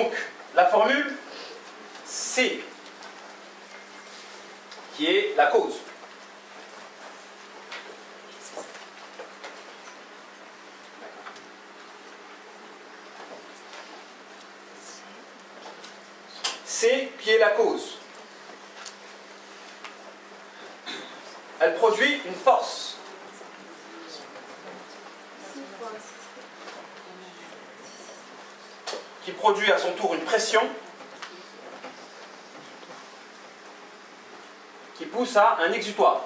donc la formule C, qui est la cause. C, qui est la cause. Elle produit une force. Qui produit à son tour une pression qui pousse à un exutoire.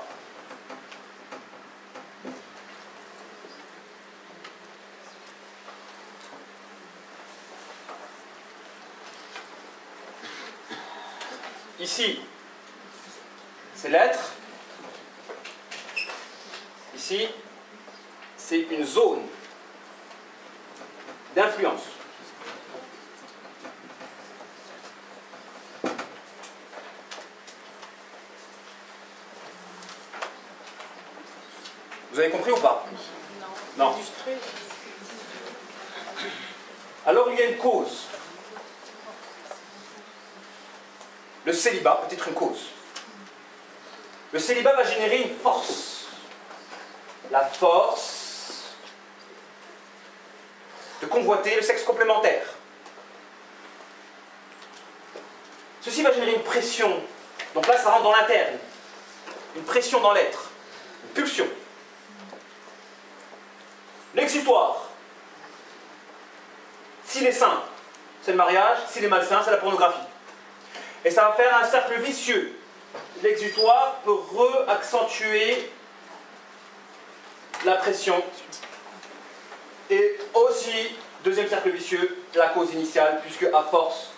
Ici, c'est l'être. Ici, c'est une zone d'influence. Vous avez compris ou pas? Non. Non. Alors il y a une cause. Le célibat peut être une cause. Le célibat va générer une force. La force de convoiter le sexe complémentaire. Ceci va générer une pression. Donc là, ça rentre dans l'interne. Une pression dans l'être. Une pulsion. L'exutoire. S'il est sain, c'est le mariage. S'il est malsain, c'est la pornographie. Et ça va faire un cercle vicieux. L'exutoire peut re-accentuer la pression. Et aussi, deuxième cercle vicieux, la cause initiale, puisque à force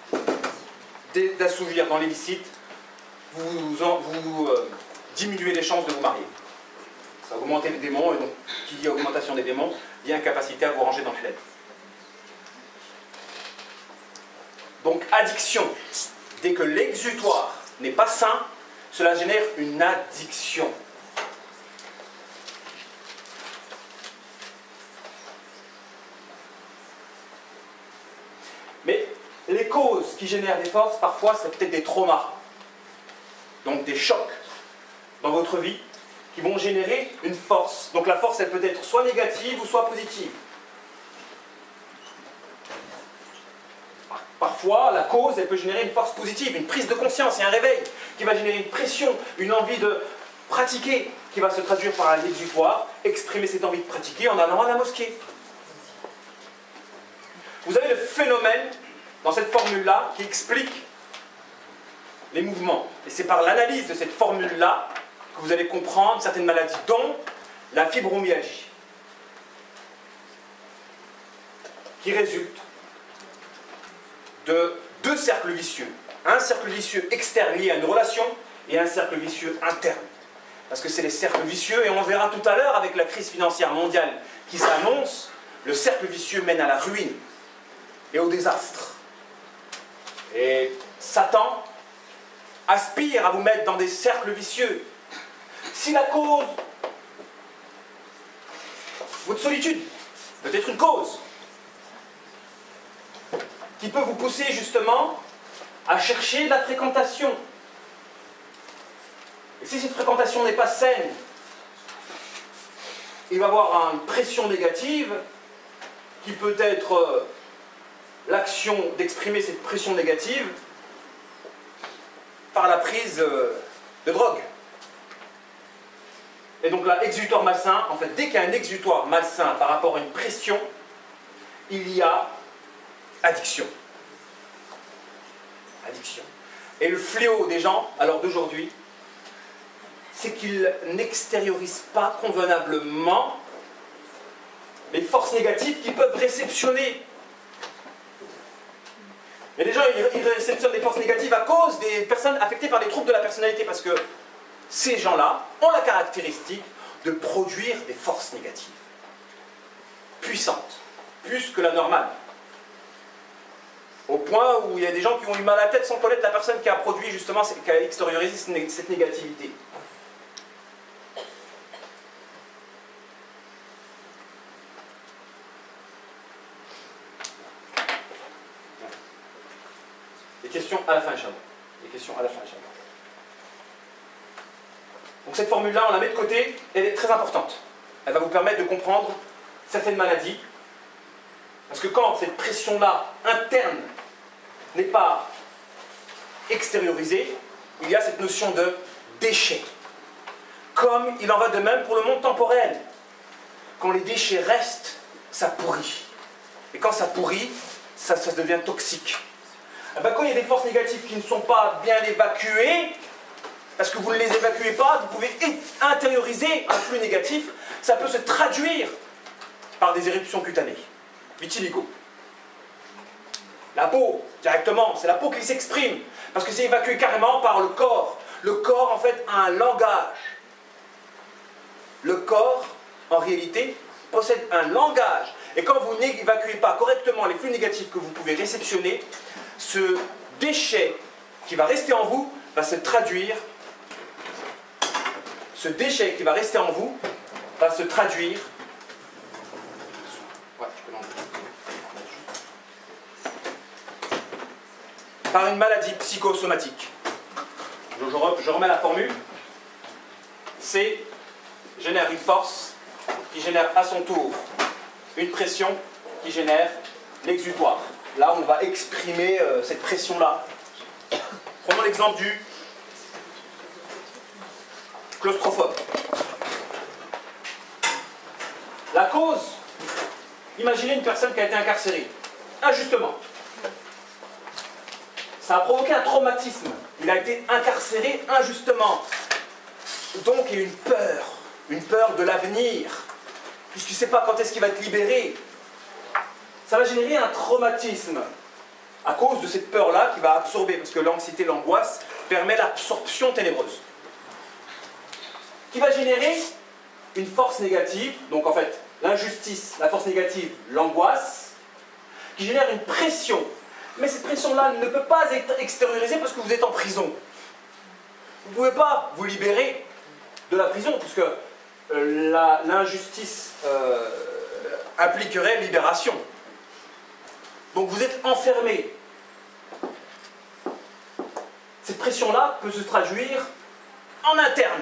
d'assouvir dans l'illicite, vous diminuez les chances de vous marier. Ça va augmenter les démons, et donc, qui dit augmentation des démons, dit incapacité à vous ranger dans le filet. Donc, addiction. Dès que l'exutoire n'est pas sain, cela génère une addiction. Mais les causes qui génèrent des forces, parfois, c'est peut-être des traumas. Donc des chocs dans votre vie qui vont générer une force. Donc la force, elle peut être soit négative ou soit positive. Parfois, la cause, elle peut générer une force positive, une prise de conscience et un réveil qui va générer une pression, une envie de pratiquer, qui va se traduire par un exutoire, exprimer cette envie de pratiquer en allant à la mosquée. Vous avez le phénomène dans cette formule-là qui explique les mouvements. Et c'est par l'analyse de cette formule-là que vous allez comprendre certaines maladies, dont la fibromyalgie, qui résulte de deux cercles vicieux. Un cercle vicieux externe lié à une relation et un cercle vicieux interne. Parce que c'est les cercles vicieux, et on verra tout à l'heure avec la crise financière mondiale qui s'annonce, le cercle vicieux mène à la ruine et au désastre. Et Satan aspire à vous mettre dans des cercles vicieux. Si la cause, votre solitude, peut être une cause qui peut vous pousser justement à chercher de la fréquentation. Et si cette fréquentation n'est pas saine, il va y avoir une pression négative qui peut être l'action d'exprimer cette pression négative par la prise de drogue. Et donc là, exutoire malsain, en fait, dès qu'il y a un exutoire malsain par rapport à une pression, il y a addiction. Addiction. Et le fléau des gens, alors d'aujourd'hui, c'est qu'ils n'extériorisent pas convenablement les forces négatives qu'ils peuvent réceptionner. Et les gens, ils réceptionnent des forces négatives à cause des personnes affectées par des troubles de la personnalité, parce que ces gens-là ont la caractéristique de produire des forces négatives, puissantes, plus que la normale. Au point où il y a des gens qui ont eu mal à la tête sans connaître la personne qui a produit justement, qui a extériorisé cette négativité. questions à la fin, Inch'Allah. Des questions à la fin, Inch'Allah. Donc cette formule-là, on la met de côté, elle est très importante. Elle va vous permettre de comprendre certaines maladies. Parce que quand cette pression-là, interne, n'est pas extériorisée, il y a cette notion de déchet. Comme il en va de même pour le monde temporel. Quand les déchets restent, ça pourrit. Et quand ça pourrit, ça devient toxique. Et bien, quand il y a des forces négatives qui ne sont pas bien évacuées, parce que vous ne les évacuez pas, vous pouvez intérioriser un flux négatif, ça peut se traduire par des éruptions cutanées. Vitiligo. La peau, directement, c'est la peau qui s'exprime, parce que c'est évacué carrément par le corps. Le corps, en fait, a un langage. Le corps, en réalité, possède un langage. Et quand vous n'évacuez pas correctement les flux négatifs que vous pouvez réceptionner, ce déchet qui va rester en vous va se traduire. Ce déchet qui va rester en vous va se traduire. Par une maladie psychosomatique. Je remets la formule. C génère une force qui génère à son tour une pression qui génère l'exutoire. Là, on va exprimer cette pression-là. Prenons l'exemple du claustrophobe. La cause, imaginez une personne qui a été incarcérée, injustement. Ça a provoqué un traumatisme. Il a été incarcéré injustement. Donc il y a une peur de l'avenir, puisqu'il ne sait pas quand est-ce qu'il va être libéré. Ça va générer un traumatisme à cause de cette peur-là qui va absorber, parce que l'anxiété, l'angoisse permet l'absorption ténébreuse. Qui va générer une force négative, donc en fait l'injustice, la force négative, l'angoisse, qui génère une pression. Mais cette pression-là ne peut pas être extériorisée parce que vous êtes en prison. Vous ne pouvez pas vous libérer de la prison, puisque l'injustice impliquerait libération. Donc vous êtes enfermé. Cette pression-là peut se traduire en interne,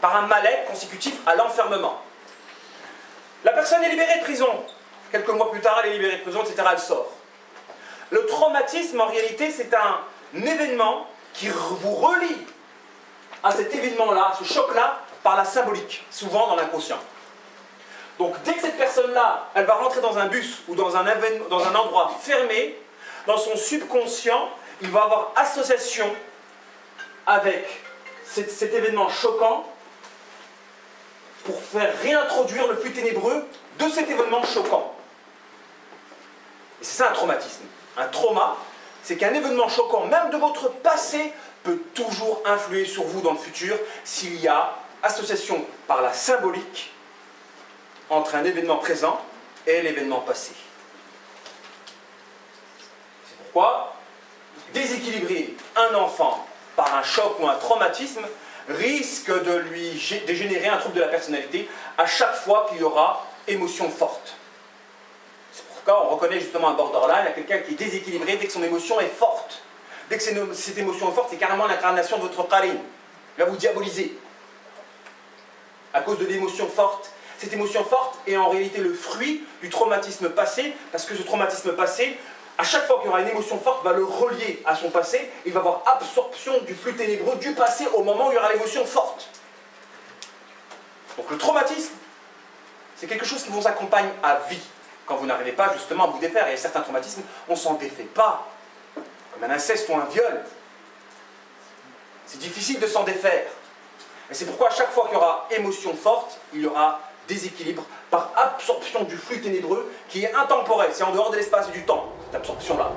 par un mal-être consécutif à l'enfermement. La personne est libérée de prison. Quelques mois plus tard, elle est libérée de prison, etc. Elle sort. Le traumatisme, en réalité, c'est un événement qui vous relie à cet événement-là, ce choc-là, par la symbolique, souvent dans l'inconscient. Donc, dès que cette personne-là, elle va rentrer dans un bus ou dans un endroit fermé, dans son subconscient, il va avoir association avec cet événement choquant pour faire réintroduire le flux ténébreux de cet événement choquant. Et c'est ça un traumatisme. Un trauma, c'est qu'un événement choquant, même de votre passé, peut toujours influer sur vous dans le futur s'il y a association par la symbolique entre un événement présent et l'événement passé. C'est pourquoi déséquilibrer un enfant par un choc ou un traumatisme risque de générer un trouble de la personnalité à chaque fois qu'il y aura émotion forte. On reconnaît justement un borderline, il y a quelqu'un qui est déséquilibré dès que son émotion est forte. Dès que cette émotion est forte, c'est carrément l'incarnation de votre qarine. Il va vous diaboliser. À cause de l'émotion forte. Cette émotion forte est en réalité le fruit du traumatisme passé, parce que ce traumatisme passé, à chaque fois qu'il y aura une émotion forte, va le relier à son passé, il va avoir absorption du flux ténébreux du passé au moment où il y aura l'émotion forte. Donc le traumatisme, c'est quelque chose qui vous accompagne à vie. Quand vous n'arrivez pas justement à vous défaire, et certains traumatismes, on ne s'en défait pas. Comme un inceste ou un viol. C'est difficile de s'en défaire. Et c'est pourquoi à chaque fois qu'il y aura émotion forte, il y aura déséquilibre par absorption du flux ténébreux qui est intemporel. C'est en dehors de l'espace et du temps, cette absorption-là.